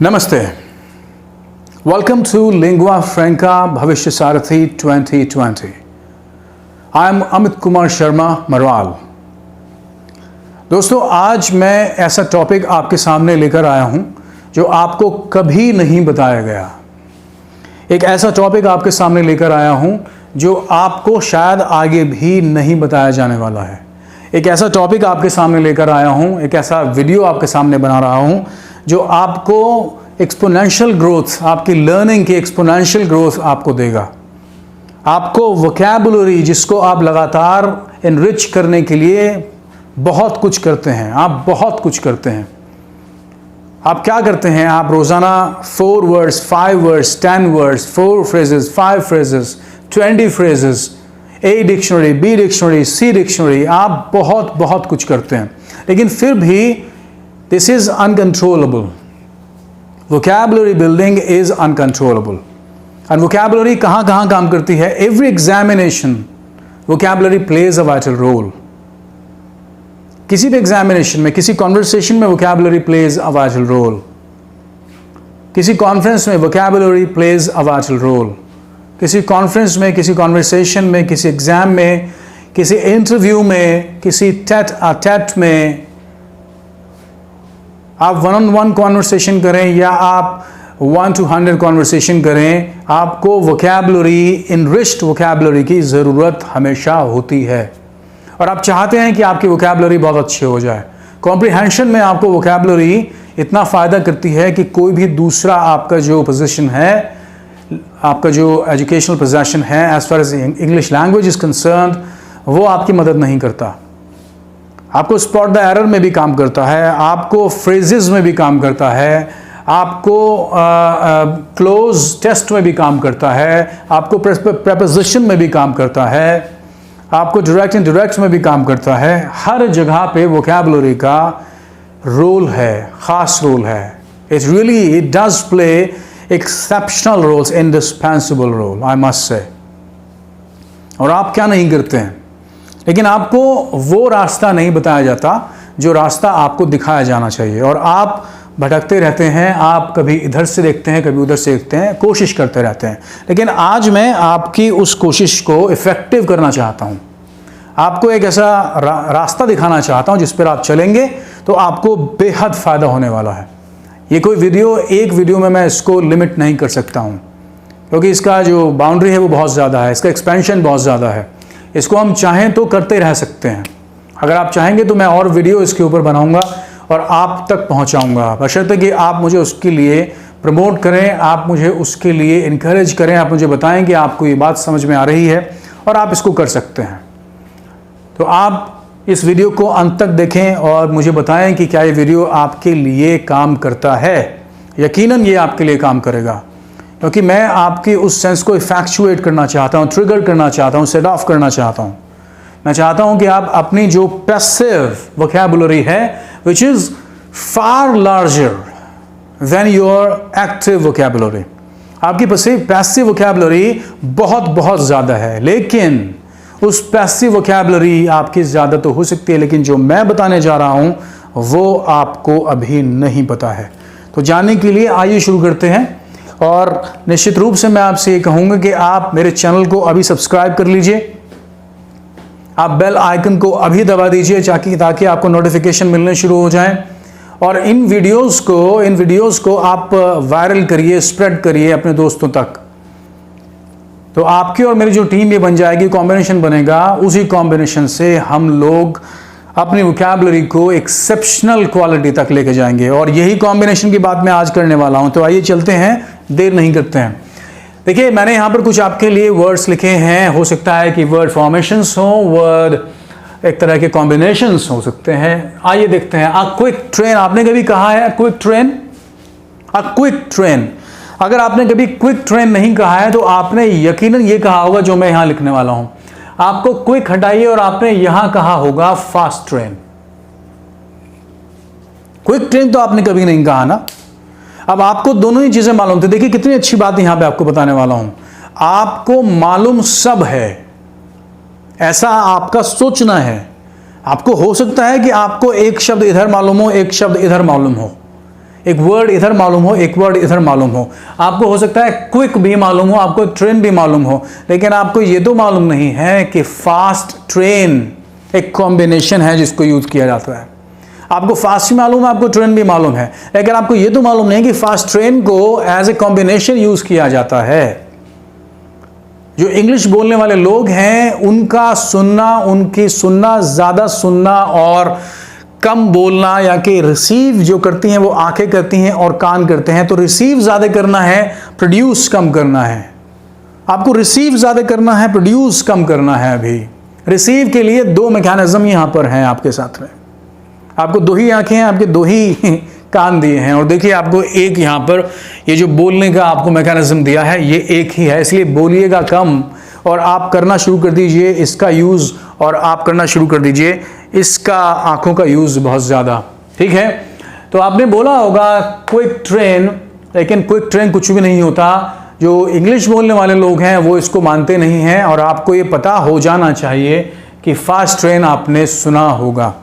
नमस्ते, welcome to lingua फ्रैंका Bhavishya Sarathi 2020। I am Amit Kumar Sharma Marwal. दोस्तों, आज मैं ऐसा टॉपिक आपके सामने लेकर आया हूं जो आपको कभी नहीं बताया गया। एक ऐसा टॉपिक आपके सामने लेकर आया हूं जो आपको शायद आगे भी नहीं बताया जाने वाला है। एक ऐसा टॉपिक आपके सामने लेकर आया हूं, एक ऐसा वीडियो आपके सामने बना रहा हूं जो आपको एक्सपोनेंशियल ग्रोथ, आपकी लर्निंग की एक्सपोनेंशियल ग्रोथ आपको देगा। आपको वोकैबुलरी जिसको आप लगातार एनरिच करने के लिए बहुत कुछ करते हैं, आप बहुत कुछ करते हैं। आप क्या करते हैं? आप रोज़ाना 4 words, 5 words, 10 words, 4 phrases, 5 phrases, 20 phrases, A dictionary, B dictionary, C dictionary, आप बहुत कुछ करते हैं। लेकिन फिर भी this is uncontrollable. Vocabulary building is uncontrollable. और वोकैबुलरी कहाँ काम करती है? Every examination vocabulary plays a vital role. किसी भी एग्जामिनेशन में, किसी कॉन्वर्सेशन में vocabulary plays a vital role. किसी कॉन्फ्रेंस में vocabulary plays a vital role. किसी कॉन्फ्रेंस में, किसी कॉन्वर्सेशन में, किसी एग्जाम में, किसी इंटरव्यू में, किसी टेट में, आप 1-on-1 कॉन्वर्सेशन करें या आप 1 to 100 कॉन्वर्सेशन करें, आपको वोकैबुलरी, इनरिच्ड वोकैबुलरी की ज़रूरत हमेशा होती है। और आप चाहते हैं कि आपकी वोकैबुलरी बहुत अच्छी हो जाए। कॉम्प्रिहेंशन में आपको वोकैबुलरी इतना फ़ायदा करती है कि कोई भी दूसरा आपका जो पोजीशन है, आपका जो एजुकेशनल पोजीशन है as far as English language is concerned, वो आपकी मदद नहीं करता। आपको स्पॉट द एरर में भी काम करता है, आपको फ्रेजेस में भी काम करता है, आपको क्लोज टेस्ट में भी काम करता है, आपको प्रेपोजिशन में भी काम करता है, आपको डायरेक्ट इनडायरेक्ट में भी काम करता है। हर जगह पे वोकैबुलरी का रोल है, ख़ास रोल है। It does play exceptional roles, indispensable role, I must say. और आप क्या नहीं करते हैं? लेकिन आपको वो रास्ता नहीं बताया जाता जो रास्ता आपको दिखाया जाना चाहिए, और आप भटकते रहते हैं। आप कभी इधर से देखते हैं, कभी उधर से देखते हैं, कोशिश करते रहते हैं। लेकिन आज मैं आपकी उस कोशिश को इफ़ेक्टिव करना चाहता हूँ। आपको एक ऐसा रास्ता दिखाना चाहता हूँ जिस पर आप चलेंगे तो आपको बेहद फ़ायदा होने वाला है। ये कोई वीडियो, एक वीडियो में मैं इसको लिमिट नहीं कर सकता हूँ, क्योंकि इसका जो बाउंड्री है वो बहुत ज़्यादा है, इसका एक्सपेंशन बहुत ज़्यादा है। इसको हम चाहें तो करते रह सकते हैं। अगर आप चाहेंगे तो मैं और वीडियो इसके ऊपर बनाऊंगा और आप तक पहुंचाऊंगा, बशर्ते कि आप मुझे उसके लिए प्रमोट करें, आप मुझे उसके लिए इनकरेज करें, आप मुझे बताएं कि आपको ये बात समझ में आ रही है और आप इसको कर सकते हैं। तो आप इस वीडियो को अंत तक देखें और मुझे बताएं कि क्या ये वीडियो आपके लिए काम करता है। यकीनन ये आपके लिए काम करेगा, क्योंकि मैं आपकी उस सेंस को इफेक्चुएट करना चाहता हूँ, ट्रिगर करना चाहता हूँ, सेट ऑफ करना चाहता हूँ। मैं चाहता हूँ कि आप अपनी जो पैसिव वोकैबुलरी है, which is far larger than your active vocabulary, आपकी पैसिव वोकैबुलरी बहुत ज़्यादा है, लेकिन उस पैसिव वोकैबुलरी आपकी ज़्यादा तो हो सकती है, लेकिन जो मैं बताने जा रहा हूँ वो आपको अभी नहीं पता है। तो जानने के लिए आइए शुरू करते हैं। और निश्चित रूप से मैं आपसे ये कहूँगा कि आप मेरे चैनल को अभी सब्सक्राइब कर लीजिए, आप बेल आइकन को अभी दबा दीजिए ताकि आपको नोटिफिकेशन मिलने शुरू हो जाएं। और इन वीडियोस को आप वायरल करिए, स्प्रेड करिए अपने दोस्तों तक। तो आपकी और मेरी जो टीम ये बन जाएगी, कॉम्बिनेशन बनेगा, उसी कॉम्बिनेशन से हम लोग अपनी वोकैबुलरी को एक्सेप्शनल क्वालिटी तक लेके जाएंगे। और यही कॉम्बिनेशन की बात मैं आज करने वाला हूं। तो आइए चलते हैं, देर नहीं करते हैं। देखिए, मैंने यहाँ पर कुछ आपके लिए वर्ड्स लिखे हैं। हो सकता है कि वर्ड फॉर्मेशंस हो, वर्ड एक तरह के कॉम्बिनेशंस हो सकते हैं। आइए देखते हैं। अ क्विक ट्रेन, आपने कभी कहा है quick train? A quick train. अगर आपने कभी क्विक ट्रेन नहीं कहा है तो आपने यकीनन ये कहा होगा जो मैं यहाँ लिखने वाला हूँ। आपको क्विक हटाइए और आपने यहां कहा होगा फास्ट ट्रेन। क्विक ट्रेन तो आपने कभी नहीं कहा ना। अब आपको दोनों ही चीजें मालूम थी। देखिए कितनी अच्छी बात यहां पे आपको बताने वाला हूं। आपको मालूम सब है, ऐसा आपका सोचना है। आपको हो सकता है कि आपको एक शब्द इधर मालूम हो, एक शब्द इधर मालूम हो, एक वर्ड इधर मालूम हो, एक वर्ड इधर मालूम हो। आपको हो सकता है क्विक भी मालूम हो, आपको ट्रेन भी मालूम हो, लेकिन आपको ये तो मालूम नहीं है कि फास्ट ट्रेन एक कॉम्बिनेशन है जिसको यूज किया जाता है। आपको फास्ट भी मालूम है, आपको ट्रेन भी मालूम है, लेकिन आपको ये तो मालूम नहीं कि फास्ट ट्रेन को एज ए कॉम्बिनेशन यूज किया जाता है। जो इंग्लिश बोलने वाले लोग हैं उनका सुनना, उनकी सुनना, ज्यादा सुनना और कम बोलना, या कि रिसीव जो करती हैं वो आंखें करती हैं और कान करते हैं। तो रिसीव ज्यादा करना है, प्रोड्यूस कम करना है। आपको रिसीव ज्यादा करना है, प्रोड्यूस कम करना है। अभी रिसीव के लिए दो मैकेनिज्म यहां पर हैं आपके साथ में। आपको दो ही आंखें हैं, आपके दो ही कान दिए हैं, और देखिए आपको एक यहां पर ये जो बोलने का आपको मैकेनिज्म दिया है ये एक ही है, इसलिए बोलिएगा कम और आप करना शुरू कर दीजिए इसका यूज, और आप करना शुरू कर दीजिए इसका आंखों का यूज बहुत ज्यादा। ठीक है, तो आपने बोला होगा क्विक ट्रेन, लेकिन क्विक ट्रेन कुछ भी नहीं होता। जो इंग्लिश बोलने वाले लोग हैं वो इसको मानते नहीं हैं, और आपको ये पता हो जाना चाहिए कि फास्ट ट्रेन आपने सुना होगा।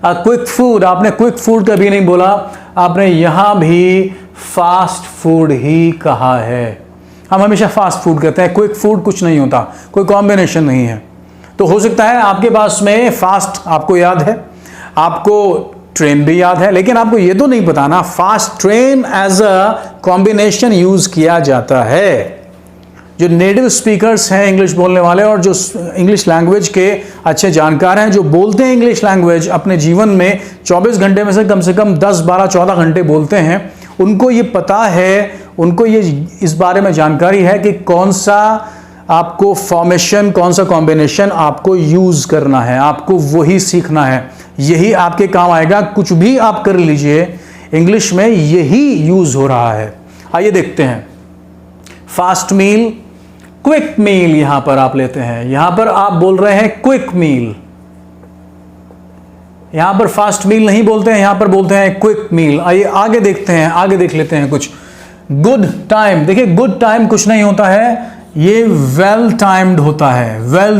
क्विक फूड, आपने क्विक फूड कभी नहीं बोला, आपने यहां भी फास्ट फूड ही कहा है। हम हमेशा फास्ट फूड कहते हैं, क्विक फूड कुछ नहीं होता, कोई कॉम्बिनेशन नहीं है। तो हो सकता है आपके पास में फास्ट आपको याद है, आपको ट्रेन भी याद है, लेकिन आपको ये तो नहीं पता ना fast train as a combination use किया जाता है। जो नेटिव स्पीकर्स हैं इंग्लिश बोलने वाले, और जो इंग्लिश लैंग्वेज के अच्छे जानकार हैं, जो बोलते हैं इंग्लिश लैंग्वेज अपने जीवन में 24 घंटे में से कम 10, 12, 14 घंटे बोलते हैं, उनको ये पता है, उनको ये इस बारे में जानकारी है कि कौन सा आपको फॉर्मेशन, कौन सा कॉम्बिनेशन आपको यूज करना है, आपको वही सीखना है, यही आपके काम आएगा। कुछ भी आप कर लीजिए, इंग्लिश में यही यूज हो रहा है। आइए देखते हैं। फास्ट मील, क्विक मील यहां पर आप लेते हैं, यहां पर आप बोल रहे हैं क्विक मील, यहां पर फास्ट मील नहीं बोलते हैं, यहां पर बोलते हैं क्विक मील। आइए आगे देखते हैं, आगे देख लेते हैं कुछ। गुड टाइम, देखिए गुड टाइम कुछ नहीं होता है, ये वेल टाइम्ड होता है। Well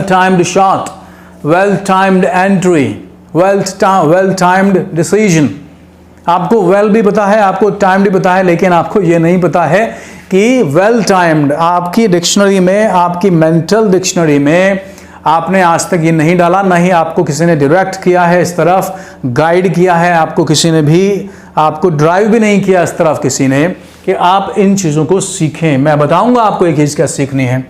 timed shot, well timed entry, well timed decision. आपको वेल भी पता है, आपको टाइम भी पता है, लेकिन आपको यह नहीं पता है कि वेल टाइम्ड आपकी डिक्शनरी में, आपकी मेंटल डिक्शनरी में आपने आज तक ये नहीं डाला, ना ही आपको किसी ने डायरेक्ट किया है इस तरफ, गाइड किया है आपको किसी ने भी, आपको ड्राइव भी नहीं किया इस तरफ किसी ने कि आप इन चीज़ों को सीखें। मैं बताऊंगा आपको एक चीज़ क्या सीखनी है।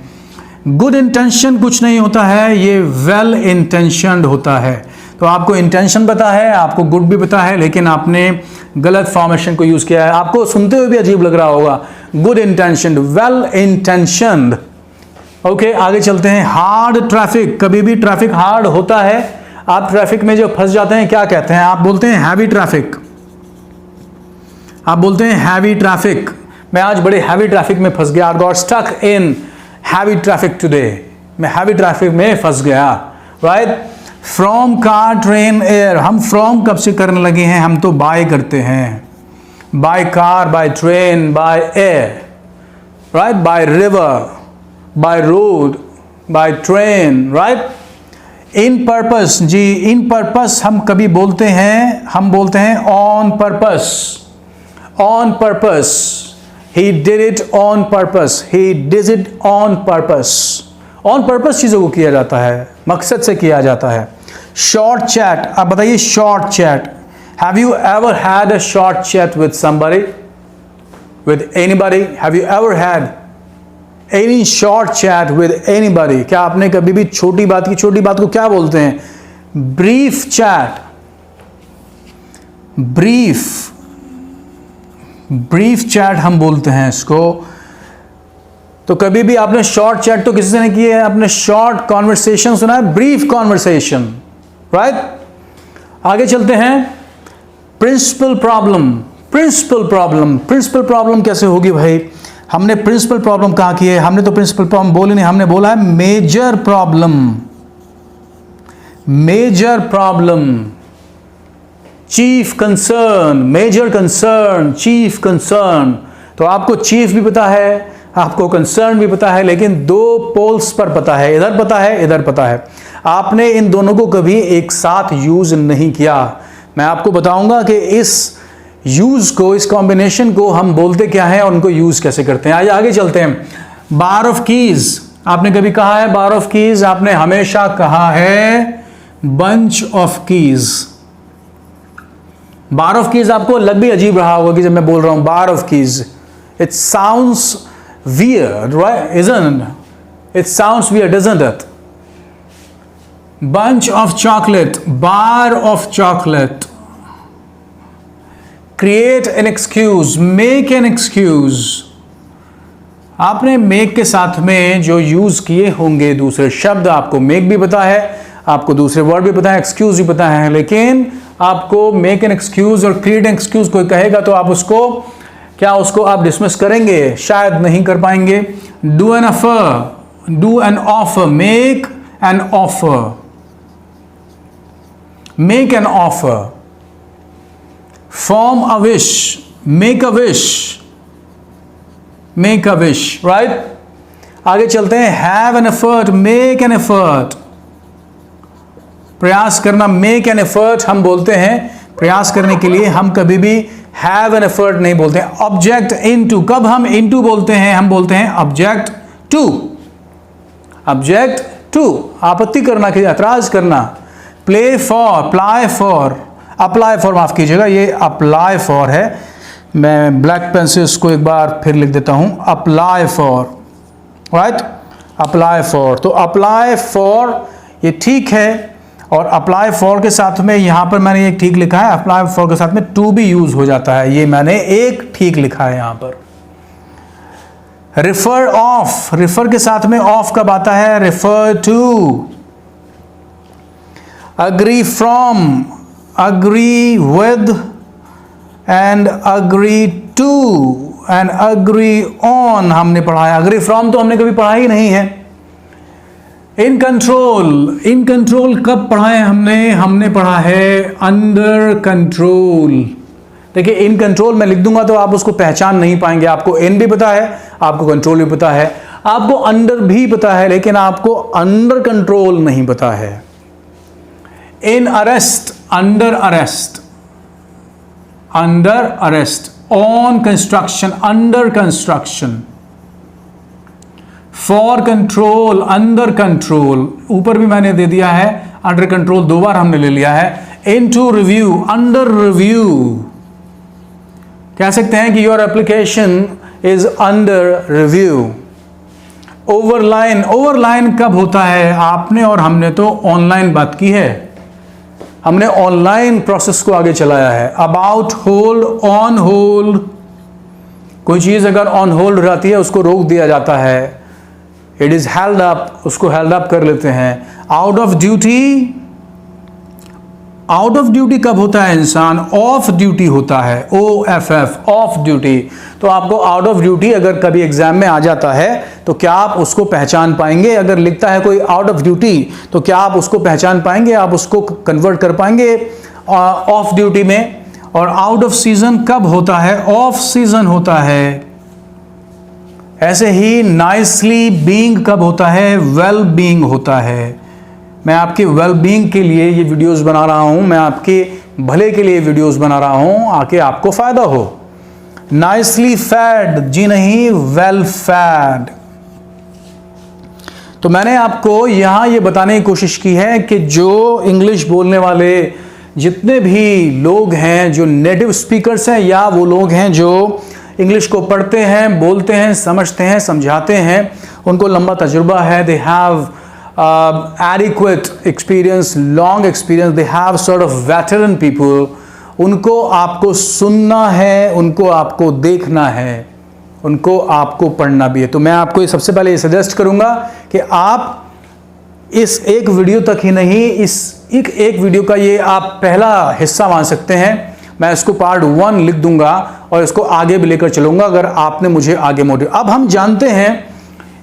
गुड इंटेंशन कुछ नहीं होता है, ये वेल इंटेंशनड होता है। तो आपको इंटेंशन पता है, आपको गुड भी पता है, लेकिन आपने गलत फॉर्मेशन को यूज किया है। आपको सुनते हुए भी अजीब लग रहा होगा, good intentioned, well intentioned. Okay, आगे चलते हैं। हार्ड ट्रैफिक, कभी भी ट्रैफिक हार्ड होता है, आप ट्रैफिक में जो फंस जाते हैं क्या कहते हैं? आप बोलते हैं हैवी ट्रैफिक, आप बोलते हैं हैवी ट्रैफिक। मैं आज बड़े हैवी ट्रैफिक में फंस गया, I got stuck in heavy traffic today, मैं हैवी ट्रैफिक में फंस गया, right. From, car, train, air. हम फ्रॉम कब से करने लगे हैं? हम तो बाय करते हैं, by car, by train, by air, right, by river, by road, by train, right. In purpose, जी इन पर्पस हम कभी बोलते हैं, हम बोलते हैं on purpose, on purpose, he did it on purpose, he did it on purpose. On purpose चीजों को किया जाता है, मकसद से किया जाता है। शॉर्ट चैट, आप बताइए short chat, have you ever had a short chat with somebody, with anybody? Have you ever had any short chat with anybody? क्या आपने कभी भी छोटी बात को क्या बोलते हैं? ब्रीफ चैट, ब्रीफ चैट हम बोलते हैं इसको। तो कभी भी आपने शॉर्ट चैट तो किसी से नहीं की है, आपने शॉर्ट कॉन्वर्सेशन सुना है, ब्रीफ कॉन्वर्सेशन, राइट। आगे चलते हैं। प्रिंसिपल प्रॉब्लम, प्रिंसिपल प्रॉब्लम कैसे होगी भाई? हमने प्रिंसिपल प्रॉब्लम कहा की है, हमने तो प्रिंसिपल प्रॉब्लम बोली नहीं, हमने बोला है major problem, major problem, chief concern, major concern, chief concern. तो आपको चीफ भी पता है, आपको कंसर्न भी पता है, लेकिन दो पोल्स पर पता है, इधर पता है, इधर पता है। आपने इन दोनों को कभी एक साथ यूज नहीं किया। मैं आपको बताऊंगा कि इस यूज को, इस कॉम्बिनेशन को हम बोलते क्या है और उनको यूज कैसे करते हैं। आइए आगे चलते हैं। बार ऑफ कीज, आपने कभी कहा है बार ऑफ कीज? आपने हमेशा कहा है bunch of keys. Bar of keys आपको लग भी अजीब रहा होगा कि जब मैं बोल रहा हूं bar of keys, it sounds weird, right? Isn't it? Sounds weird, doesn't it? bunch of chocolate, bar of chocolate, create an excuse, make an excuse। आपने make के साथ में जो यूज किए होंगे दूसरे शब्द, आपको make भी पता है, आपको दूसरे वर्ड भी पता है, excuse भी पता है, लेकिन आपको make an excuse और create an excuse कोई कहेगा तो आप उसको क्या, उसको आप डिसमिस करेंगे? शायद नहीं कर पाएंगे। do an offer, do an offer, make an offer, make an offer, form a wish, make a wish, make a wish, right? आगे चलते हैं। have an effort, make an effort, प्रयास करना, make an effort हम बोलते हैं प्रयास करने के लिए, हम कभी भी have an effort नहीं बोलते हैं। object into, कब हम into बोलते हैं? हम बोलते हैं object to, object to, आपत्ति करना, कि ऐतराज करना। Play for, apply for, apply for माफ कीजिएगा, ये अप्लाई फॉर है, मैं ब्लैक पेन से इसको एक बार फिर लिख देता हूं, apply for, right? Apply for, तो अप्लाई फॉर ये ठीक है, और अप्लाई फॉर के साथ में यहां पर मैंने एक ठीक लिखा है, अप्लाई फॉर के साथ में टू भी यूज हो जाता है, ये मैंने एक ठीक लिखा है यहां पर। रिफर ऑफ, रिफर के साथ में ऑफ कब आता है? Refer to. agree from, agree with, and agree to, and agree on हमने पढ़ा है। agree from तो हमने कभी पढ़ा ही नहीं है। in control, in control कब पढ़ा है हमने? हमने पढ़ा है under control। देखिए in control मैं लिख दूंगा तो आप उसको पहचान नहीं पाएंगे। आपको in भी पता है, आपको control भी पता है, आपको under भी पता है, लेकिन आपको under control नहीं पता है। in arrest, under arrest, under arrest, on construction, under construction, for control, under control, ऊपर भी मैंने दे दिया है under control, दो बार हमने ले लिया है। into review, under review, कह सकते हैं कि your application is under review। overline, overline कब होता है? आपने और हमने तो ऑनलाइन बात की है, हमने ऑनलाइन प्रोसेस को आगे चलाया है। अबाउट होल्ड, ऑन होल्ड, कोई चीज अगर ऑन होल्ड रहती है उसको रोक दिया जाता है, इट इज हेल्ड अप, उसको हेल्ड अप कर लेते हैं। Out of duty, out of duty कब होता है इंसान? ऑफ ड्यूटी होता है, OFF, ऑफ ड्यूटी। तो आपको आउट ऑफ ड्यूटी अगर कभी एग्जाम में आ जाता है तो क्या आप उसको पहचान पाएंगे? अगर लिखता है कोई आउट ऑफ ड्यूटी तो क्या आप उसको पहचान पाएंगे? आप उसको कन्वर्ट कर पाएंगे ऑफ ड्यूटी में? और आउट ऑफ सीजन कब होता है? ऑफ सीजन होता है। ऐसे ही नाइसली बीइंग कब होता है? वेल बीइंग होता है। मैं आपके वेल बीइंग के लिए ये वीडियोस बना रहा हूं, मैं आपके भले के लिए वीडियोस बना रहा हूं, आके आपको फायदा हो। नाइसली फेड, जी नहीं, वेल फेड। तो मैंने आपको यहां ये बताने की कोशिश की है कि जो इंग्लिश बोलने वाले जितने भी लोग हैं, जो नेटिव स्पीकर्स हैं या वो लोग हैं जो इंग्लिश को पढ़ते हैं, बोलते हैं, समझते हैं, समझाते हैं, उनको लंबा तजुर्बा है, they have adequate experience, long experience, they have sort of veteran people, उनको आपको सुनना है, उनको आपको देखना है, उनको आपको पढ़ना भी है। तो मैं आपको ये सबसे पहले ये सजेस्ट करूंगा कि आप इस एक वीडियो तक ही नहीं, इस एक वीडियो का ये आप पहला हिस्सा मान सकते हैं। मैं इसको पार्ट 1 लिख दूंगा और इसको आगे भी लेकर चलूंगा अगर आपने मुझे आगे मोटिव। अब हम जानते हैं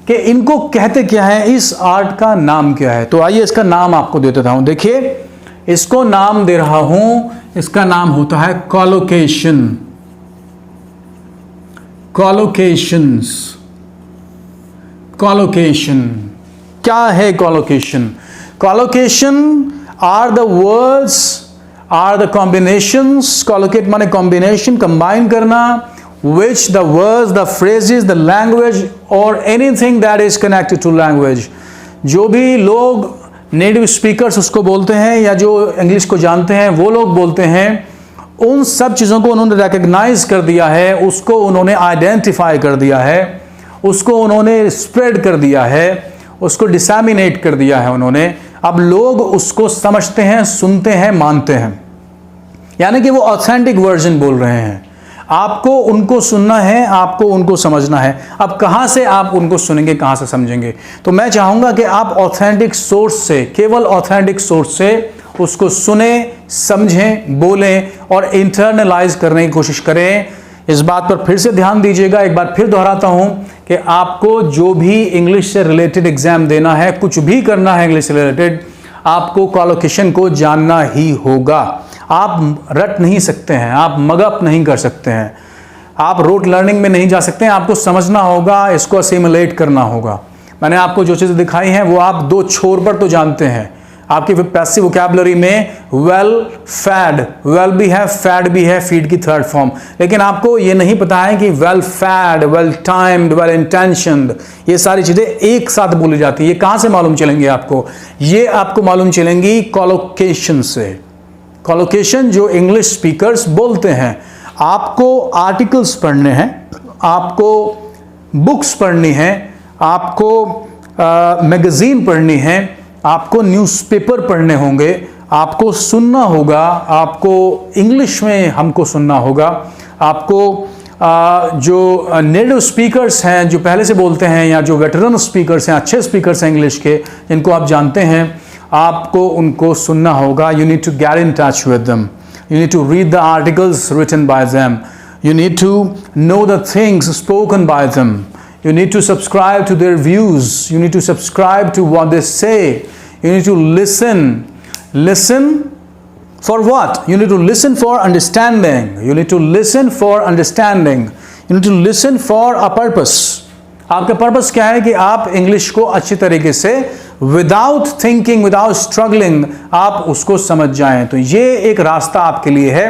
कि इनको कहते क्या है, इस आर्ट का नाम क्या है। तो आइए इसका नाम आपको दे देता हूं। देखिए इसको नाम दे रहा हूं, इसका नाम होता है कॉलोकेशन। कॉलोकेशंस, कॉलोकेशन क्या है? Collocation, collocation are the words are the combinations, collocate माने कॉम्बिनेशन, कंबाइन करना, which the words, the phrases, the language or anything that is connected to language. जो भी लोग नेटिव स्पीकर्स उसको बोलते हैं या जो इंग्लिश को जानते हैं वो लोग बोलते हैं, उन सब चीज़ों को उन्होंने रिकग्नाइज कर दिया है, उसको उन्होंने आइडेंटिफाई कर दिया है, उसको उन्होंने स्प्रेड कर दिया है, उसको डिसैमिनेट कर दिया है उन्होंने। अब लोग उसको समझते हैं, सुनते हैं, मानते हैं, यानी कि वो ऑथेंटिक वर्जन बोल रहे हैं। आपको उनको सुनना है, आपको उनको समझना है। अब कहाँ से आप उनको सुनेंगे, कहाँ से समझेंगे? तो मैं चाहूँगा कि आप ऑथेंटिक सोर्स से, केवल ऑथेंटिक सोर्स से उसको सुने, समझें, बोलें और इंटरनलाइज करने की कोशिश करें। इस बात पर फिर से ध्यान दीजिएगा, एक बार फिर दोहराता हूँ कि आपको जो भी इंग्लिश से रिलेटेड एग्जाम देना है, कुछ भी करना है इंग्लिश से रिलेटेड, आपको कॉलोकेशन को जानना ही होगा। आप रट नहीं सकते हैं, आप मगअप नहीं कर सकते हैं, आप रोट लर्निंग में नहीं जा सकते हैं। आपको समझना होगा, इसको असिमुलेट करना होगा। मैंने आपको जो चीज़ें दिखाई हैं वो आप दो छोर पर तो जानते हैं। आपकी पैसिव वोकैबुलरी में वेल, फैड, वेल भी है, फैड भी है, फीड की थर्ड फॉर्म, लेकिन आपको ये नहीं पता है कि well fed, well timed, well intentioned, ये सारी चीज़ें एक साथ बोली जाती है। ये कहाँ से मालूम चलेंगी आपको? ये आपको मालूम चलेंगी कॉलोकेशन से। कॉलोकेशन जो इंग्लिश स्पीकर्स बोलते हैं। आपको आर्टिकल्स पढ़ने हैं, आपको बुक्स पढ़नी है, आपको मैगजीन पढ़नी है, आपको न्यूज़पेपर पढ़ने होंगे, आपको सुनना होगा, आपको इंग्लिश में हमको सुनना होगा, आपको जो नेटिव स्पीकर्स हैं, जो पहले से बोलते हैं, या जो वेटरन स्पीकर्स हैं, अच्छे स्पीकर्स हैं इंग्लिश के, जिनको आप जानते हैं, आपको उनको सुनना होगा। You need to get in touch with them, you need to read the articles written by them, you need to know the things spoken by them, you need to subscribe to their views, you need to subscribe to what they say, you need to listen for what? You need to listen for understanding, you need to listen for understanding, you need to listen for a purpose. आपका purpose क्या है? कि आप English को अच्छी तरीके से without thinking, without struggling आप उसको समझ जाएं। तो ये एक रास्ता आपके लिए है।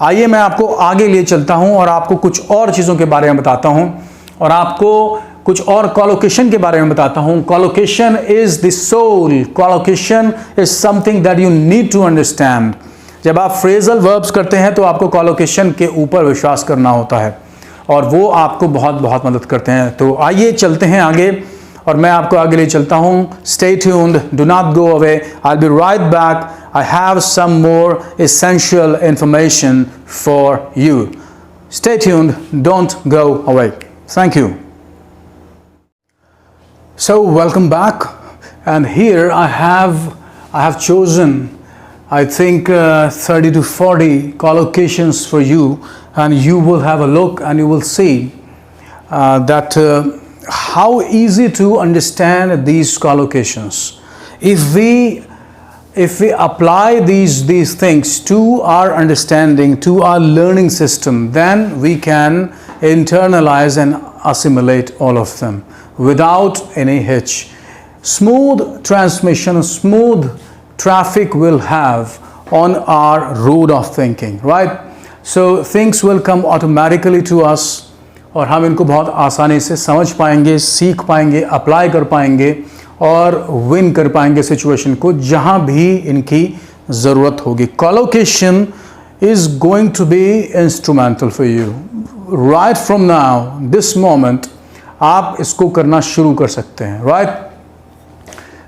आइए मैं आपको आगे लिए चलता हूं और आपको कुछ और चीज़ों के बारे में बताता हूं और आपको कुछ और कॉलोकेशन के बारे में बताता हूं। Collocation is the soul, collocation is something that you need to understand. जब आप फ्रेजल वर्ब्स करते हैं तो आपको कॉलोकेशन के ऊपर विश्वास करना होता है और वो आपको बहुत बहुत मदद करते हैं। तो आइए चलते हैं आगे और मैं आपको आगे ले चलता हूं। Stay tuned, do not go away, I will be right back. I have some more essential information for you. Stay tuned, don't go away. Thank you. So welcome back, and here I have chosen, I think 30 to 40 collocations for you, and you will have a look and you will see that how easy to understand these collocations. If we apply these things to our understanding, to our learning system, then we can internalize and assimilate all of them without any hitch. Smooth transmission, smooth traffic we'll have on our road of thinking, right? So things will come automatically to us और हम इनको बहुत आसानी से समझ पाएंगे, सीख पाएंगे, अप्लाई कर पाएंगे और विन कर पाएंगे सिचुएशन को जहां भी इनकी ज़रूरत होगी। Collocation is going to be instrumental for you right from now, this moment. आप इसको करना शुरू कर सकते हैं, right?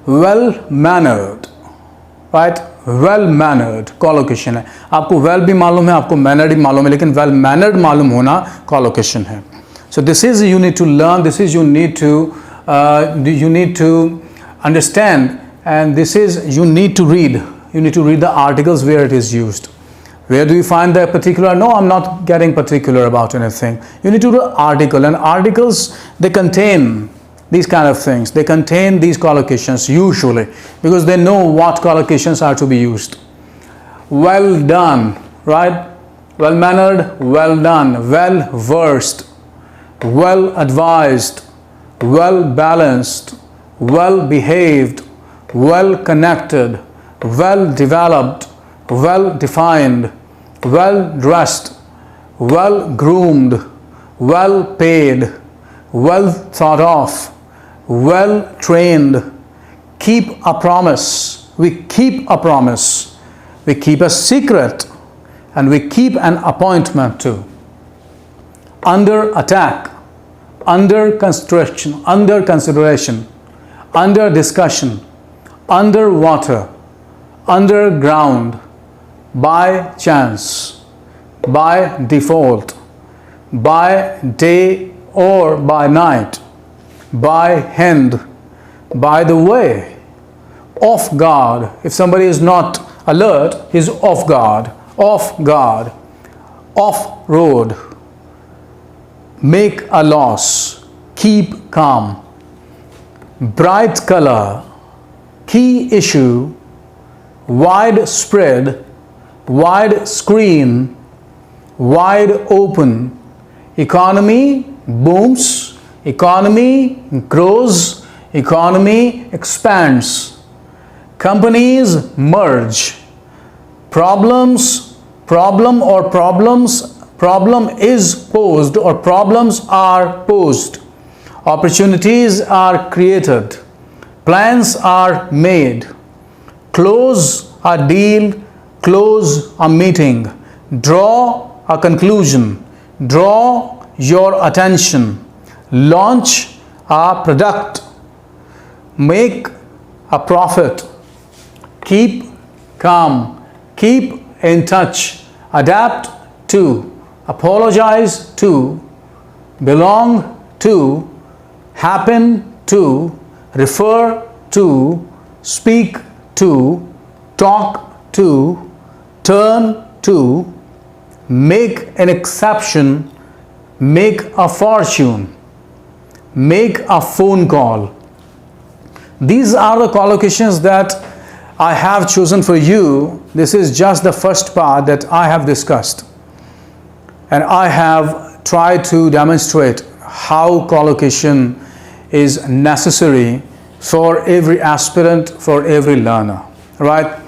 Well mannered, right? Well mannered collocation है। आपको well भी मालूम है, आपको mannered भी मालूम है, लेकिन well mannered मालूम होना collocation है। So this is you need to learn, this is you need to understand, and this is you need to read. You need to read the articles where it is used. Where do you find the particular? No, I'm not getting particular about anything. You need to do article, and articles, they contain these kind of things. They contain these collocations usually because they know what collocations are to be used. Well done, right? Well mannered, well done, well versed, well advised, well balanced, well behaved, well connected, well developed, well defined, well dressed, well groomed, well paid, well thought of, well trained. Keep a promise. We keep a promise. We keep a secret, and we keep an appointment too. Under attack, under consideration, under discussion, underwater, underground, by chance, by default, by day or by night, by hand, by the way, off guard. If somebody is not alert, he's off guard, off road. Make a loss, keep calm. Bright color, key issue, widespread, wide screen, wide open. Economy booms, economy grows, economy expands. Companies merge. Problem is posed or problems are posed. Opportunities are created. Plans are made. Close a deal, close a meeting. Draw a conclusion. Draw your attention. Launch a product. Make a profit. Keep calm. Keep in touch. Adapt to. Apologize to. Belong to. Happen to. Refer to. Speak to. Talk to. Turn to. Make an exception. Make a fortune. Make a phone call. These are the collocations that I have chosen for you. This is just the first part that I have discussed. And I have tried to demonstrate how collocation is necessary for every aspirant, for every learner, right?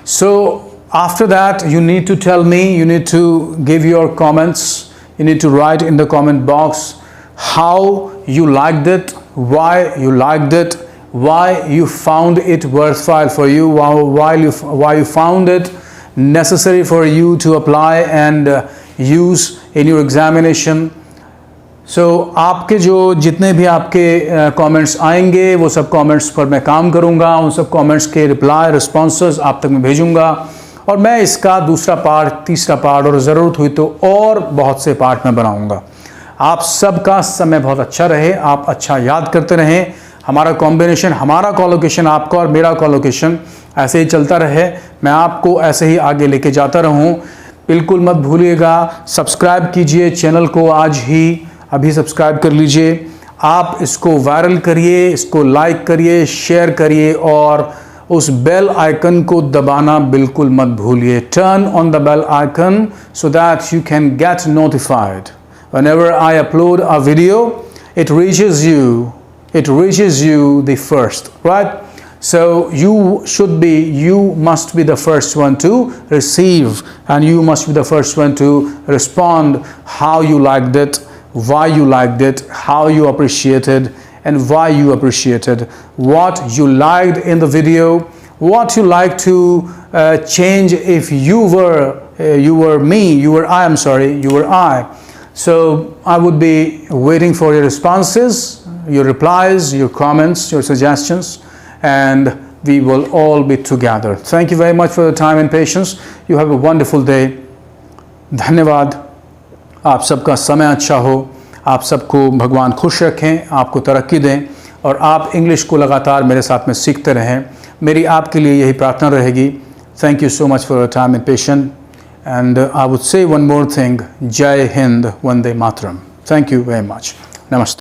So after that, you need to tell me, you need to give your comments, you need to write in the comment box how you liked it, why you liked it, why you found it worthwhile for you, why you found it necessary for you to apply and use in your examination. So आपके जो जितने भी आपके comments आएंगे वो सब comments पर मैं काम करूँगा, उन सब कमेंट्स के रिप्लाई रिस्पॉन्सेस आप तक मैं भेजूँगा और मैं इसका दूसरा पार्ट, तीसरा पार्ट और ज़रूरत हुई तो और बहुत से पार्ट में बनाऊँगा। आप सबका समय बहुत अच्छा रहे, आप अच्छा याद करते रहें। हमारा कॉम्बिनेशन, हमारा कॉलोकेशन, आपका और मेरा कॉलोकेशन ऐसे ही चलता रहे, मैं आपको ऐसे ही आगे लेके जाता रहूं। बिल्कुल मत भूलिएगा, सब्सक्राइब कीजिए चैनल को, आज ही अभी सब्सक्राइब कर लीजिए। आप इसको वायरल करिए, इसको लाइक करिए, शेयर करिए और उस बेल आइकन को दबाना बिल्कुल मत भूलिए। Turn on the bell icon so that you can get notified whenever I upload a video. It reaches you the first, right? So you must be the first one to receive, and you must be the first one to respond how you liked it, why you liked it, how you appreciated, and why you appreciated, what you liked in the video, what you like to change if you were I. So I would be waiting for your responses, your replies, your comments, your suggestions, and we will all be together. Thank you very much for your time and patience. You have a wonderful day. धन्यवाद। आप सबका समय अच्छा हो, आप सबको भगवान खुश रखें, आपको तरक्की दें और आप इंग्लिश को लगातार मेरे साथ में सीखते रहें। मेरी आपके लिए यही प्रार्थना रहेगी। Thank you so much for your time and patience. And I would say one more thing, Jai Hind, Vande Mataram. Thank you very much. Namaste.